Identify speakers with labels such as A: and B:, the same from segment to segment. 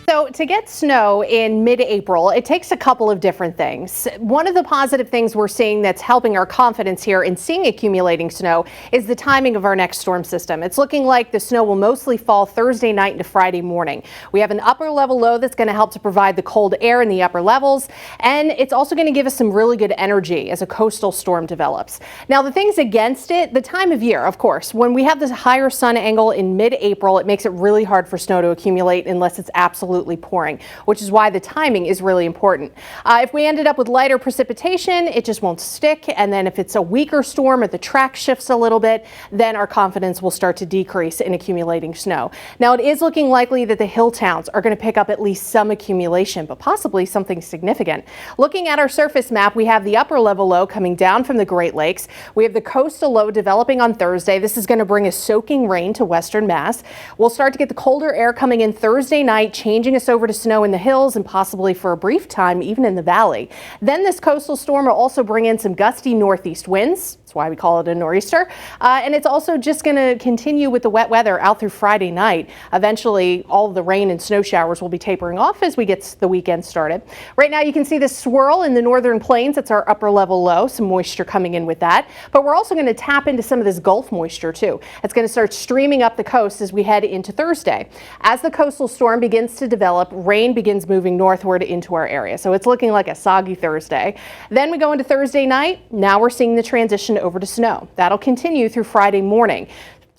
A: So to get snow in mid-April, it takes a couple of different things. One of the positive things we're seeing that's helping our confidence here in seeing accumulating snow is the timing of our next storm system. It's looking like the snow will mostly fall Thursday night into Friday morning. We have an upper level low that's going to help to provide the cold air in the upper levels, and it's also going to give us some really good energy as a coastal storm develops. Now, the things against it, the time of year, of course, when we have this higher sun angle in mid-April, it makes it really hard for snow to accumulate unless it's absolutely pouring, which is why the timing is really important. If we ended up with lighter precipitation, it just won't stick. And then if it's a weaker storm or the track shifts a little bit, then our confidence will start to decrease in accumulating snow. Now, it is looking likely that the hill towns are going to pick up at least some accumulation, but possibly something significant. Looking at our surface map, we have the upper level low coming down from the Great Lakes. We have the coastal low developing on Thursday. This is going to bring a soaking rain to western Mass. We'll start to get the colder air coming in Thursday night, changing us over to snow in the hills and possibly for a brief time even in the valley. Then this coastal storm will also bring in some gusty northeast winds. That's why we call it a nor'easter. And it's also just going to continue with the wet weather out through Friday night. Eventually, all of the rain and snow showers will be tapering off as we get the weekend started. Right now, you can see this swirl in the northern plains. That's our upper level low. Some moisture coming in with that. But we're also going to tap into some of this Gulf moisture too. It's going to start streaming up the coast as we head into Thursday. As the coastal storm begins to develop, rain begins moving northward into our area. So it's looking like a soggy Thursday. Then we go into Thursday night. Now we're seeing the transition over to snow. That'll continue through Friday morning.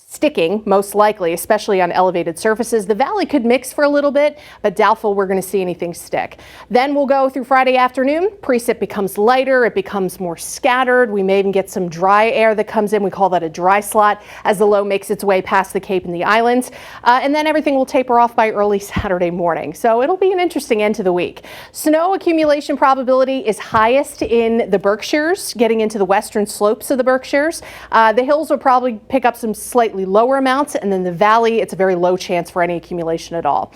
A: Sticking, most likely, especially on elevated surfaces. The valley could mix for a little bit, but doubtful we're going to see anything stick. Then we'll go through Friday afternoon. Precip becomes lighter. It becomes more scattered. We may even get some dry air that comes in. We call that a dry slot as the low makes its way past the Cape and the islands. And then everything will taper off by early Saturday morning. So it'll be an interesting end to the week. Snow accumulation probability is highest in the Berkshires, getting into the western slopes of the Berkshires. The hills will probably pick up some slightly lower amounts, and then the valley, it's a very low chance for any accumulation at all.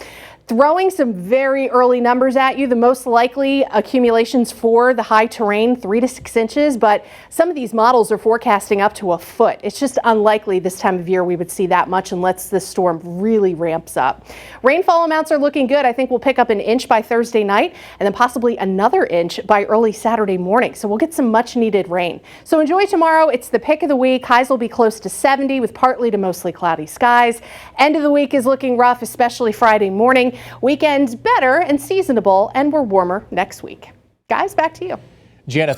A: Throwing some very early numbers at you, the most likely accumulations for the high terrain, 3 to 6 inches, but some of these models are forecasting up to a foot. It's just unlikely this time of year we would see that much unless this storm really ramps up. Rainfall amounts are looking good. I think we'll pick up an inch by Thursday night and then possibly another inch by early Saturday morning. So we'll get some much needed rain. So enjoy tomorrow. It's the pick of the week. Highs will be close to 70 with partly to mostly cloudy skies. End of the week is looking rough, especially Friday morning. Weekend better and seasonable, and we're warmer next week. Guys, back to you.
B: Janna,